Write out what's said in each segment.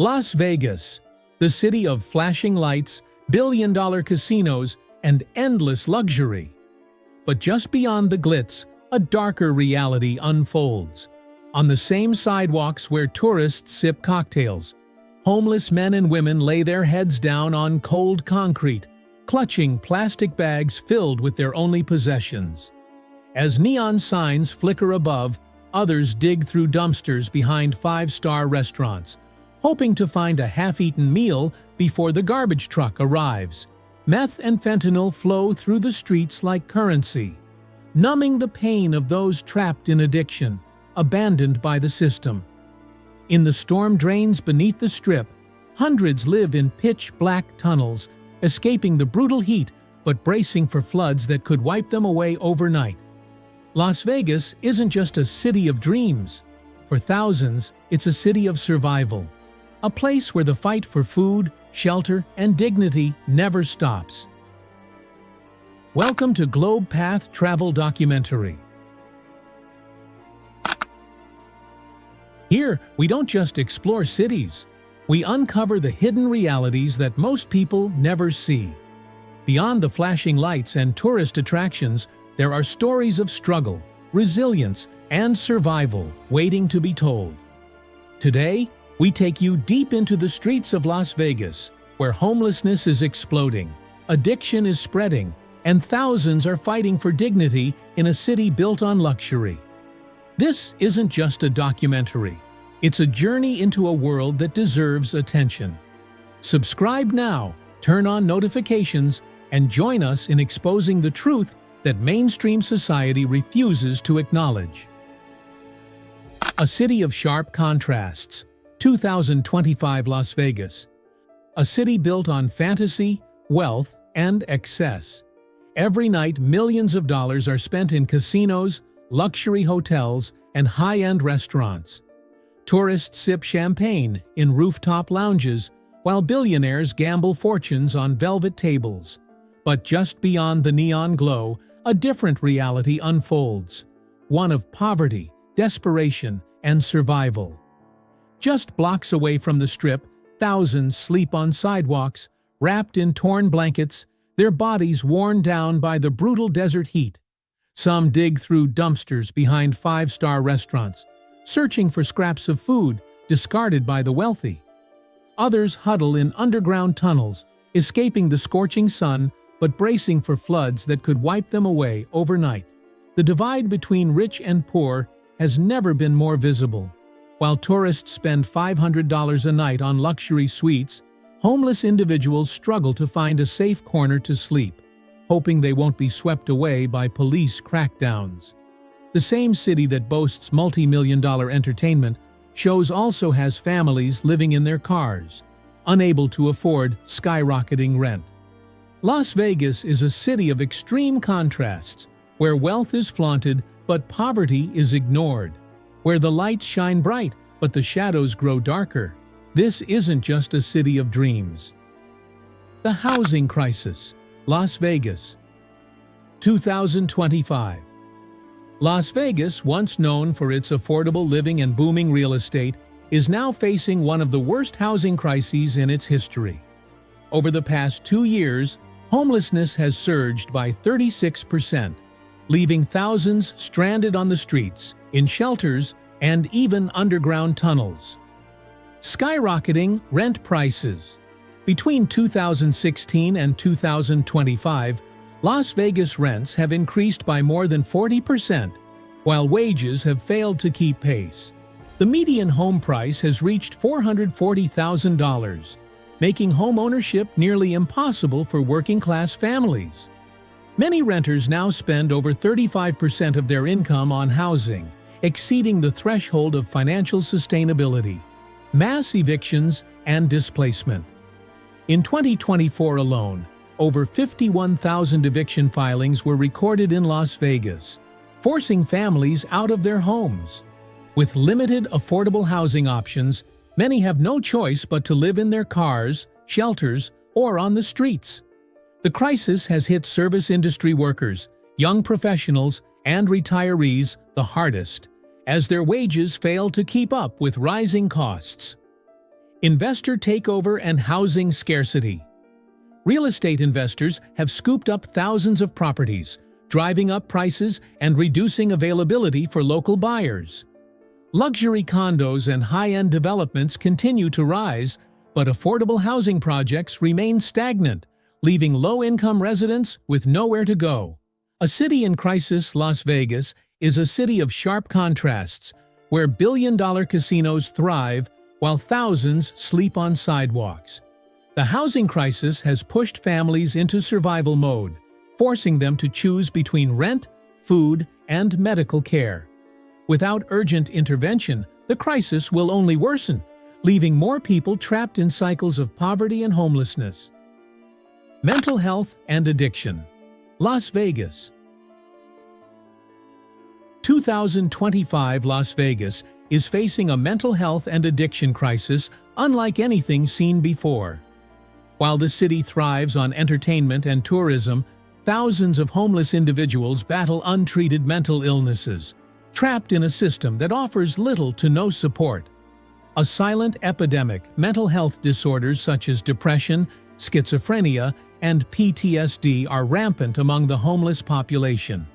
Las Vegas, the city of flashing lights, billion-dollar casinos, and endless luxury. But just beyond the glitz, a darker reality unfolds. On the same sidewalks where tourists sip cocktails, homeless men and women lay their heads down on cold concrete, clutching plastic bags filled with their only possessions. As neon signs flicker above, others dig through dumpsters behind five-star restaurants, hoping to find a half-eaten meal before the garbage truck arrives. Meth and fentanyl flow through the streets like currency, numbing the pain of those trapped in addiction, abandoned by the system. In the storm drains beneath the Strip, hundreds live in pitch-black tunnels, escaping the brutal heat but bracing for floods that could wipe them away overnight. Las Vegas isn't just a city of dreams. For thousands, it's a city of survival. A place where the fight for food, shelter, and dignity never stops. Welcome to Globe Path Travel Documentary. Here, we don't just explore cities. We uncover the hidden realities that most people never see. Beyond the flashing lights and tourist attractions, there are stories of struggle, resilience, and survival waiting to be told. Today, we take you deep into the streets of Las Vegas, where homelessness is exploding, addiction is spreading, and thousands are fighting for dignity in a city built on luxury. This isn't just a documentary. It's a journey into a world that deserves attention. Subscribe now, turn on notifications, and join us in exposing the truth that mainstream society refuses to acknowledge. A city of sharp contrasts, 2025 Las Vegas. A city built on fantasy, wealth, and excess. Every night, millions of dollars are spent in casinos, luxury hotels, and high-end restaurants. Tourists sip champagne in rooftop lounges, while billionaires gamble fortunes on velvet tables. But just beyond the neon glow, a different reality unfolds, one of poverty, desperation, and survival. Just blocks away from the Strip, thousands sleep on sidewalks, wrapped in torn blankets, their bodies worn down by the brutal desert heat. Some dig through dumpsters behind five-star restaurants, searching for scraps of food discarded by the wealthy. Others huddle in underground tunnels, escaping the scorching sun but bracing for floods that could wipe them away overnight. The divide between rich and poor has never been more visible. While tourists spend $500 a night on luxury suites, homeless individuals struggle to find a safe corner to sleep, hoping they won't be swept away by police crackdowns. The same city that boasts multi-million-dollar entertainment shows also has families living in their cars, unable to afford skyrocketing rent. Las Vegas is a city of extreme contrasts, where wealth is flaunted but poverty is ignored, where the lights shine bright but the shadows grow darker. This isn't just a city of dreams. The housing crisis, Las Vegas. 2025. Las Vegas, once known for its affordable living and booming real estate, is now facing one of the worst housing crises in its history. Over the past 2 years, homelessness has surged by 36%, leaving thousands stranded on the streets, in shelters, and even underground tunnels. Skyrocketing rent prices. Between 2016 and 2025, Las Vegas rents have increased by more than 40%, while wages have failed to keep pace. The median home price has reached $440,000, making home ownership nearly impossible for working-class families. Many renters now spend over 35% of their income on housing, exceeding the threshold of financial sustainability. Mass evictions and displacement. In 2024 alone, over 51,000 eviction filings were recorded in Las Vegas, forcing families out of their homes. With limited affordable housing options, many have no choice but to live in their cars, shelters, or on the streets. The crisis has hit service industry workers, young professionals, and retirees the hardest, as their wages fail to keep up with rising costs. Investor takeover and housing scarcity. Real estate investors have scooped up thousands of properties, driving up prices and reducing availability for local buyers. Luxury condos and high-end developments continue to rise, but affordable housing projects remain stagnant, leaving low-income residents with nowhere to go. A city in crisis, Las Vegas, is a city of sharp contrasts, where billion-dollar casinos thrive while thousands sleep on sidewalks. The housing crisis has pushed families into survival mode, forcing them to choose between rent, food, and medical care. Without urgent intervention, the crisis will only worsen, leaving more people trapped in cycles of poverty and homelessness. Mental health and addiction. Las Vegas. 2025 Las Vegas is facing a mental health and addiction crisis unlike anything seen before. While the city thrives on entertainment and tourism, thousands of homeless individuals battle untreated mental illnesses, trapped in a system that offers little to no support. A silent epidemic, mental health disorders such as depression, schizophrenia, and PTSD are rampant among the homeless population.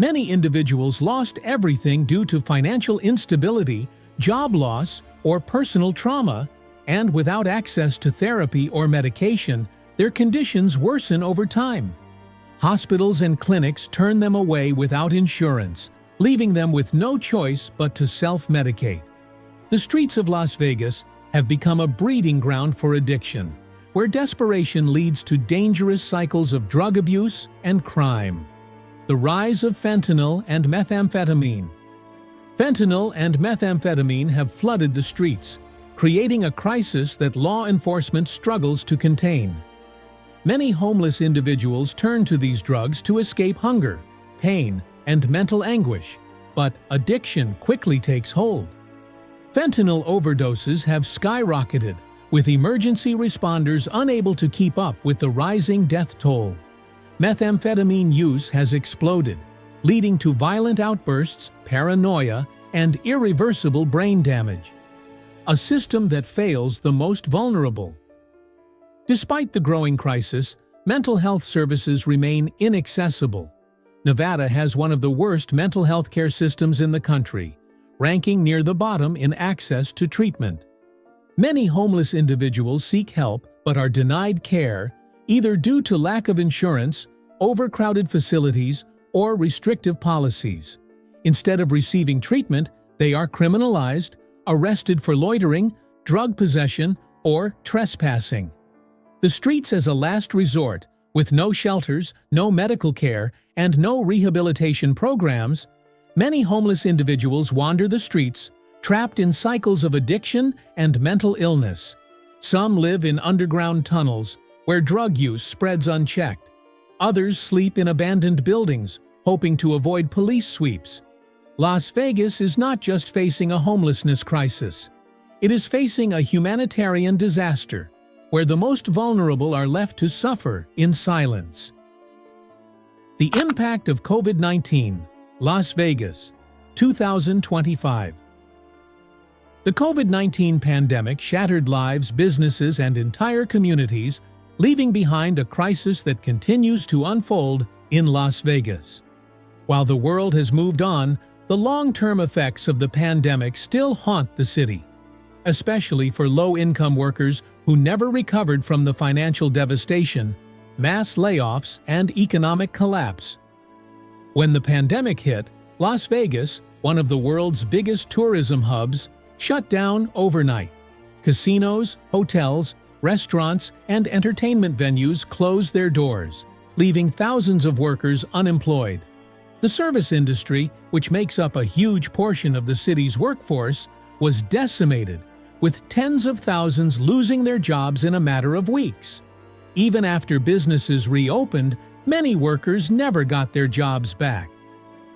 Many individuals lost everything due to financial instability, job loss, or personal trauma, and without access to therapy or medication, their conditions worsen over time. Hospitals and clinics turn them away without insurance, leaving them with no choice but to self-medicate. The streets of Las Vegas have become a breeding ground for addiction, where desperation leads to dangerous cycles of drug abuse and crime. The rise of fentanyl and methamphetamine. Fentanyl and methamphetamine have flooded the streets, creating a crisis that law enforcement struggles to contain. Many homeless individuals turn to these drugs to escape hunger, pain, and mental anguish, but addiction quickly takes hold. Fentanyl overdoses have skyrocketed, with emergency responders unable to keep up with the rising death toll. Methamphetamine use has exploded, leading to violent outbursts, paranoia, and irreversible brain damage. A system that fails the most vulnerable. Despite the growing crisis, mental health services remain inaccessible. Nevada has one of the worst mental health care systems in the country, ranking near the bottom in access to treatment. Many homeless individuals seek help but are denied care, either due to lack of insurance, overcrowded facilities, or restrictive policies. Instead of receiving treatment, they are criminalized, arrested for loitering, drug possession, or trespassing. The streets as a last resort, with no shelters, no medical care, and no rehabilitation programs, many homeless individuals wander the streets, trapped in cycles of addiction and mental illness. Some live in underground tunnels, where drug use spreads unchecked. Others sleep in abandoned buildings, hoping to avoid police sweeps. Las Vegas is not just facing a homelessness crisis. It is facing a humanitarian disaster, where the most vulnerable are left to suffer in silence. The impact of COVID-19, Las Vegas, 2025. The COVID-19 pandemic shattered lives, businesses, and entire communities, leaving behind a crisis that continues to unfold in Las Vegas. While the world has moved on, the long-term effects of the pandemic still haunt the city, especially for low-income workers who never recovered from the financial devastation, mass layoffs, and economic collapse. When the pandemic hit, Las Vegas, one of the world's biggest tourism hubs, shut down overnight. Casinos, hotels, restaurants, and entertainment venues closed their doors, leaving thousands of workers unemployed. The service industry, which makes up a huge portion of the city's workforce, was decimated, with tens of thousands losing their jobs in a matter of weeks. Even after businesses reopened, many workers never got their jobs back.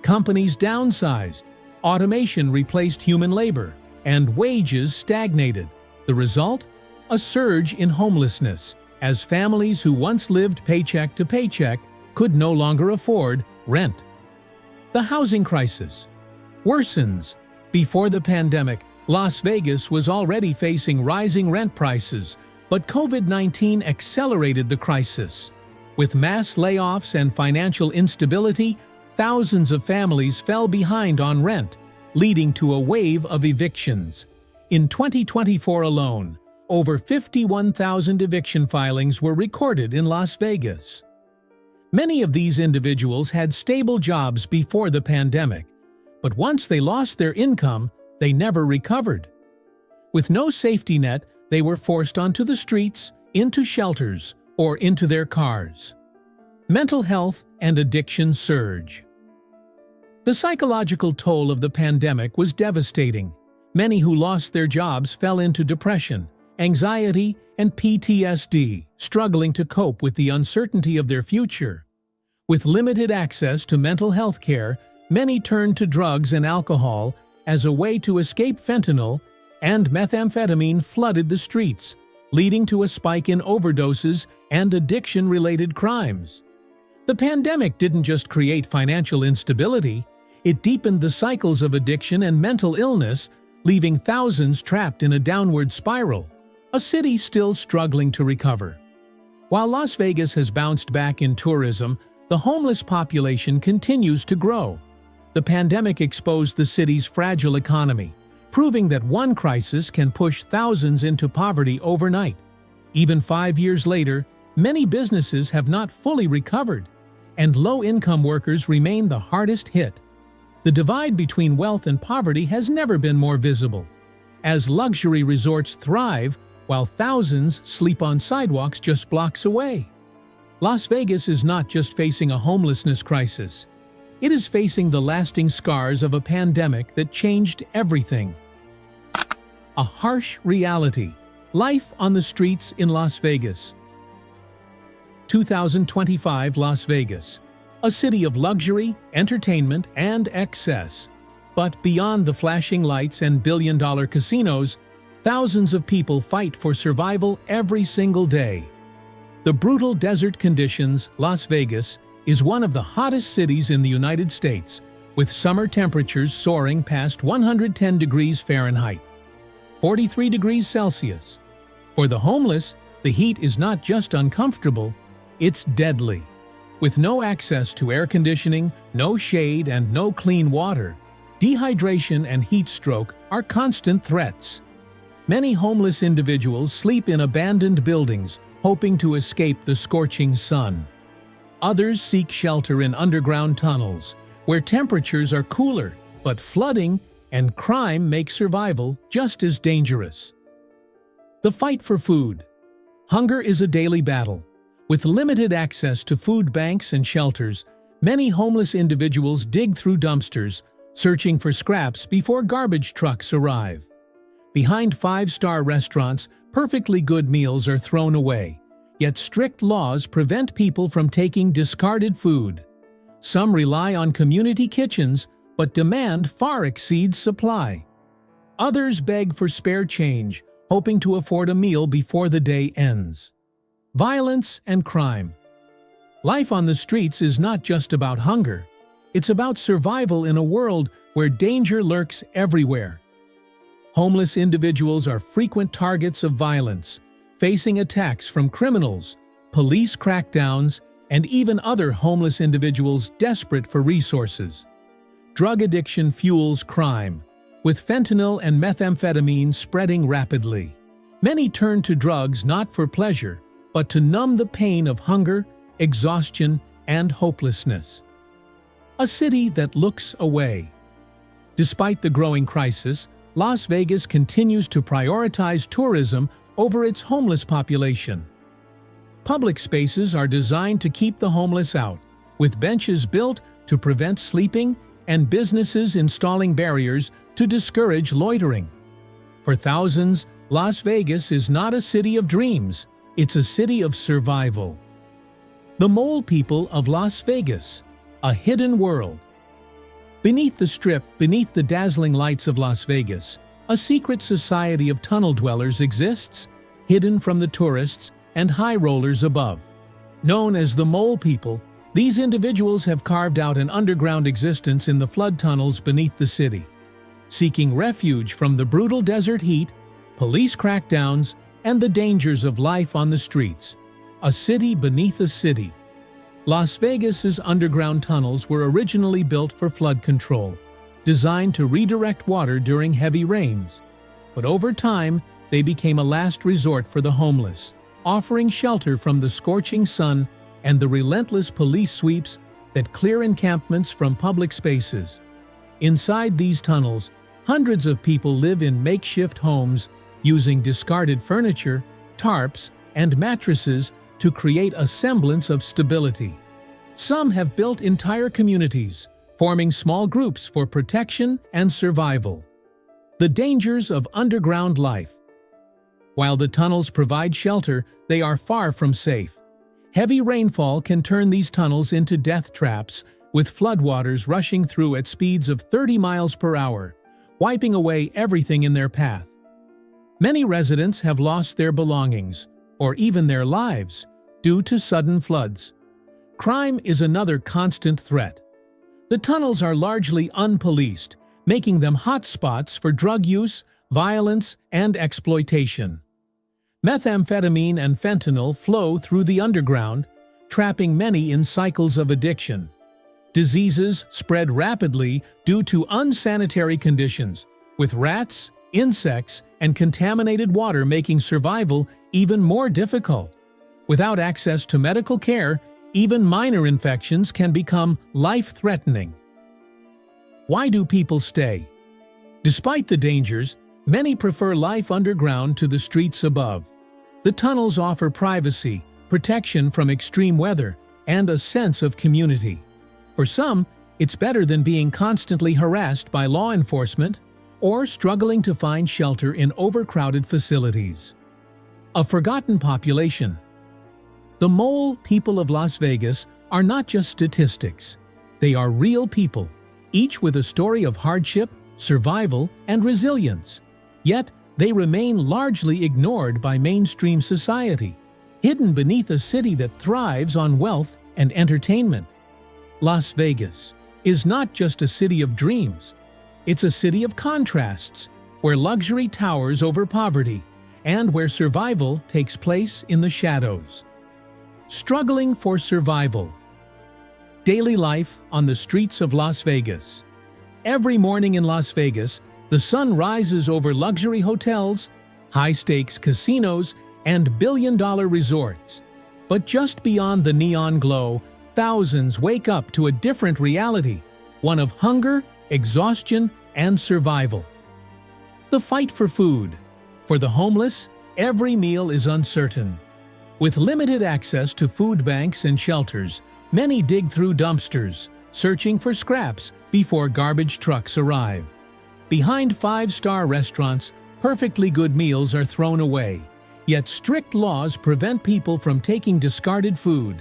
Companies downsized, automation replaced human labor, and wages stagnated. The result? A surge in homelessness, as families who once lived paycheck to paycheck could no longer afford rent. The housing crisis worsens. Before the pandemic, Las Vegas was already facing rising rent prices, but COVID-19 accelerated the crisis. With mass layoffs and financial instability, thousands of families fell behind on rent, leading to a wave of evictions. In 2024 alone, over 51,000 eviction filings were recorded in Las Vegas. Many of these individuals had stable jobs before the pandemic, but once they lost their income, they never recovered. With no safety net, they were forced onto the streets, into shelters, or into their cars. Mental health and addiction surge. The psychological toll of the pandemic was devastating. Many who lost their jobs fell into depression, anxiety, and PTSD, struggling to cope with the uncertainty of their future. With limited access to mental health care, many turned to drugs and alcohol as a way to escape. Fentanyl and methamphetamine flooded the streets, leading to a spike in overdoses and addiction-related crimes. The pandemic didn't just create financial instability, it deepened the cycles of addiction and mental illness, leaving thousands trapped in a downward spiral. A city still struggling to recover. While Las Vegas has bounced back in tourism, the homeless population continues to grow. The pandemic exposed the city's fragile economy, proving that one crisis can push thousands into poverty overnight. Even 5 years later, many businesses have not fully recovered, and low-income workers remain the hardest hit. The divide between wealth and poverty has never been more visible, as luxury resorts thrive while thousands sleep on sidewalks just blocks away. Las Vegas is not just facing a homelessness crisis. It is facing the lasting scars of a pandemic that changed everything. A harsh reality. Life on the streets in Las Vegas. 2025 Las Vegas. A city of luxury, entertainment, and excess. But beyond the flashing lights and billion-dollar casinos, thousands of people fight for survival every single day. The brutal desert conditions, Las Vegas, is one of the hottest cities in the United States, with summer temperatures soaring past 110 degrees Fahrenheit, 43 degrees Celsius. For the homeless, the heat is not just uncomfortable, it's deadly. With no access to air conditioning, no shade, and no clean water, dehydration and heat stroke are constant threats. Many homeless individuals sleep in abandoned buildings, hoping to escape the scorching sun. Others seek shelter in underground tunnels, where temperatures are cooler, but flooding and crime make survival just as dangerous. The fight for food. Hunger is a daily battle. With limited access to food banks and shelters, many homeless individuals dig through dumpsters, searching for scraps before garbage trucks arrive. Behind five-star restaurants, perfectly good meals are thrown away, yet strict laws prevent people from taking discarded food. Some rely on community kitchens, but demand far exceeds supply. Others beg for spare change, hoping to afford a meal before the day ends. Violence and crime. Life on the streets is not just about hunger. It's about survival in a world where danger lurks everywhere. Homeless individuals are frequent targets of violence, facing attacks from criminals, police crackdowns, and even other homeless individuals desperate for resources. Drug addiction fuels crime, with fentanyl and methamphetamine spreading rapidly. Many turn to drugs not for pleasure, but to numb the pain of hunger, exhaustion, and hopelessness. A city that looks away. Despite the growing crisis, Las Vegas continues to prioritize tourism over its homeless population. Public spaces are designed to keep the homeless out, with benches built to prevent sleeping and businesses installing barriers to discourage loitering. For thousands, Las Vegas is not a city of dreams, it's a city of survival. The Mole People of Las Vegas, a hidden world. Beneath the Strip, beneath the dazzling lights of Las Vegas, a secret society of tunnel dwellers exists, hidden from the tourists and high rollers above. Known as the Mole People, these individuals have carved out an underground existence in the flood tunnels beneath the city. seeking refuge from the brutal desert heat, police crackdowns, and the dangers of life on the streets. A city beneath a city. Las Vegas's underground tunnels were originally built for flood control, designed to redirect water during heavy rains. But over time, they became a last resort for the homeless, offering shelter from the scorching sun and the relentless police sweeps that clear encampments from public spaces. Inside these tunnels, hundreds of people live in makeshift homes, using discarded furniture, tarps, and mattresses to create a semblance of stability. Some have built entire communities, forming small groups for protection and survival. The dangers of underground life. While the tunnels provide shelter, they are far from safe. Heavy rainfall can turn these tunnels into death traps, with floodwaters rushing through at speeds of 30 miles per hour, wiping away everything in their path. Many residents have lost their belongings, or even their lives, due to sudden floods. Crime is another constant threat. The tunnels are largely unpoliced, making them hotspots for drug use, violence, and exploitation. Methamphetamine and fentanyl flow through the underground, trapping many in cycles of addiction. Diseases spread rapidly due to unsanitary conditions, with rats, insects, and contaminated water making survival even more difficult. Without access to medical care, even minor infections can become life-threatening. Why do people stay? Despite the dangers, many prefer life underground to the streets above. The tunnels offer privacy, protection from extreme weather, and a sense of community. For some, it's better than being constantly harassed by law enforcement or struggling to find shelter in overcrowded facilities. A forgotten population. The mole people of Las Vegas are not just statistics. They are real people, each with a story of hardship, survival, and resilience. Yet, they remain largely ignored by mainstream society, hidden beneath a city that thrives on wealth and entertainment. Las Vegas is not just a city of dreams. It's a city of contrasts, where luxury towers over poverty and where survival takes place in the shadows. Struggling for survival. Daily life on the streets of Las Vegas. Every morning in Las Vegas, the sun rises over luxury hotels, high-stakes casinos, and billion-dollar resorts. But just beyond the neon glow, thousands wake up to a different reality, one of hunger, exhaustion, and survival. The fight for food. For the homeless, every meal is uncertain. With limited access to food banks and shelters, many dig through dumpsters, searching for scraps before garbage trucks arrive. Behind five-star restaurants, perfectly good meals are thrown away, yet strict laws prevent people from taking discarded food.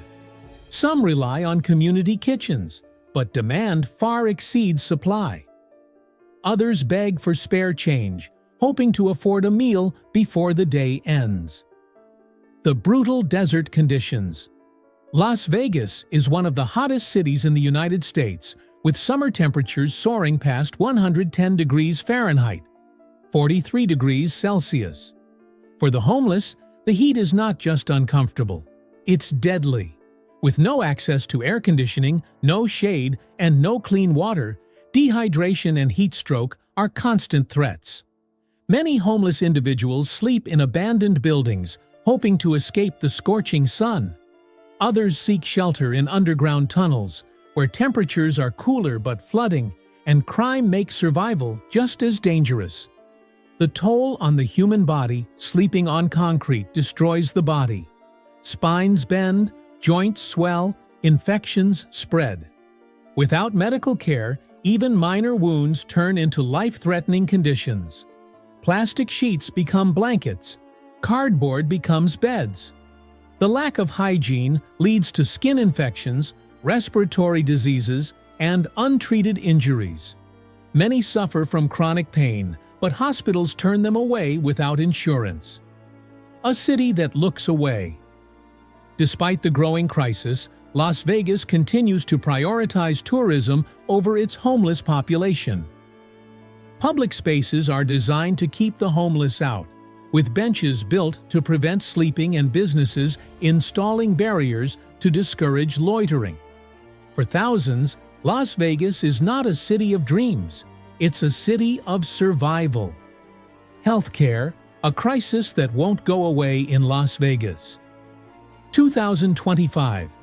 Some rely on community kitchens, but demand far exceeds supply. Others beg for spare change, hoping to afford a meal before the day ends. The brutal desert conditions. Las Vegas is one of the hottest cities in the United States, with summer temperatures soaring past 110 degrees Fahrenheit, 43 degrees Celsius. For the homeless, the heat is not just uncomfortable, it's deadly. With no access to air conditioning, no shade, and no clean water, dehydration and heat stroke are constant threats. Many homeless individuals sleep in abandoned buildings, hoping to escape the scorching sun. Others seek shelter in underground tunnels, where temperatures are cooler but flooding, and crime makes survival just as dangerous. The toll on the human body, sleeping on concrete, destroys the body. Spines bend, joints swell, infections spread. Without medical care, even minor wounds turn into life-threatening conditions. Plastic sheets become blankets. Cardboard becomes beds. The lack of hygiene leads to skin infections, respiratory diseases, and untreated injuries. Many suffer from chronic pain, but hospitals turn them away without insurance. A city that looks away. Despite the growing crisis, Las Vegas continues to prioritize tourism over its homeless population. Public spaces are designed to keep the homeless out, with benches built to prevent sleeping and businesses installing barriers to discourage loitering. For thousands, Las Vegas is not a city of dreams, it's a city of survival. Healthcare, a crisis that won't go away in Las Vegas. 2025.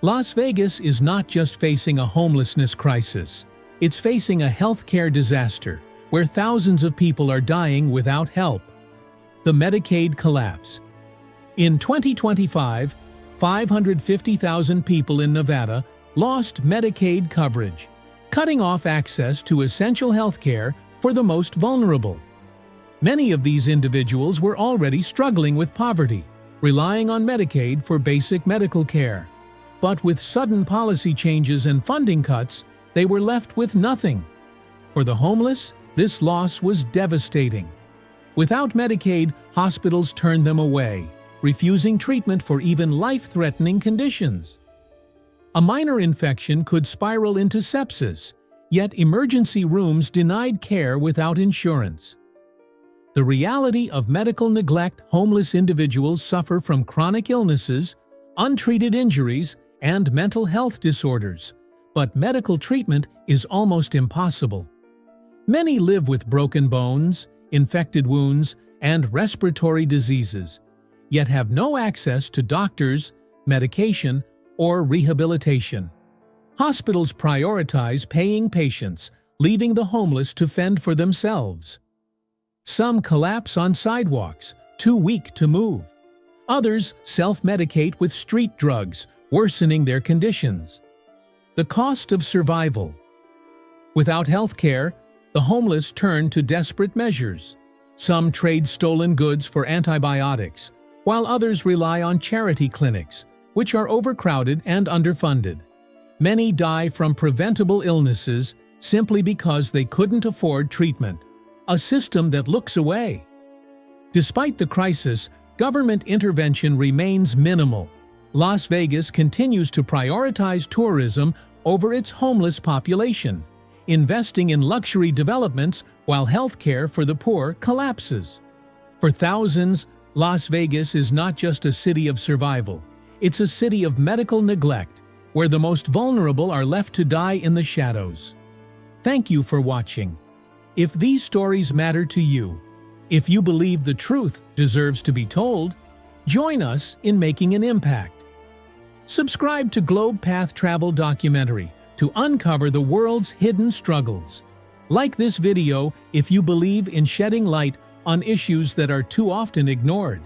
Las Vegas is not just facing a homelessness crisis, it's facing a healthcare disaster where thousands of people are dying without help. The Medicaid collapse. In 2025, 550,000 people in Nevada lost Medicaid coverage, cutting off access to essential health care for the most vulnerable. Many of these individuals were already struggling with poverty, relying on Medicaid for basic medical care. But with sudden policy changes and funding cuts, they were left with nothing. For the homeless, this loss was devastating. Without Medicaid, hospitals turned them away, refusing treatment for even life-threatening conditions. A minor infection could spiral into sepsis, yet emergency rooms denied care without insurance. The reality of medical neglect: homeless individuals suffer from chronic illnesses, untreated injuries, and mental health disorders, but medical treatment is almost impossible. Many live with broken bones, infected wounds, and respiratory diseases, yet have no access to doctors, medication, or rehabilitation. Hospitals prioritize paying patients, leaving the homeless to fend for themselves. Some collapse on sidewalks, too weak to move. Others self-medicate with street drugs, worsening their conditions. The cost of survival. Without health care, the homeless turn to desperate measures. Some trade stolen goods for antibiotics, while others rely on charity clinics, which are overcrowded and underfunded. Many die from preventable illnesses simply because they couldn't afford treatment, a system that looks away. Despite the crisis, government intervention remains minimal. Las Vegas continues to prioritize tourism over its homeless population, investing in luxury developments while healthcare for the poor collapses. For thousands, Las Vegas is not just a city of survival. It's a city of medical neglect, where the most vulnerable are left to die in the shadows. Thank you for watching. If these stories matter to you, if you believe the truth deserves to be told, join us in making an impact. Subscribe to Globe Path Travel Documentary to uncover the world's hidden struggles. Like this video if you believe in shedding light on issues that are too often ignored.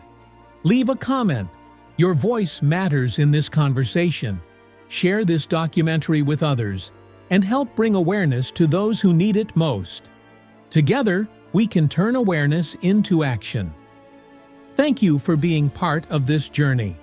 Leave a comment. Your voice matters in this conversation. Share this documentary with others and help bring awareness to those who need it most. Together, we can turn awareness into action. Thank you for being part of this journey.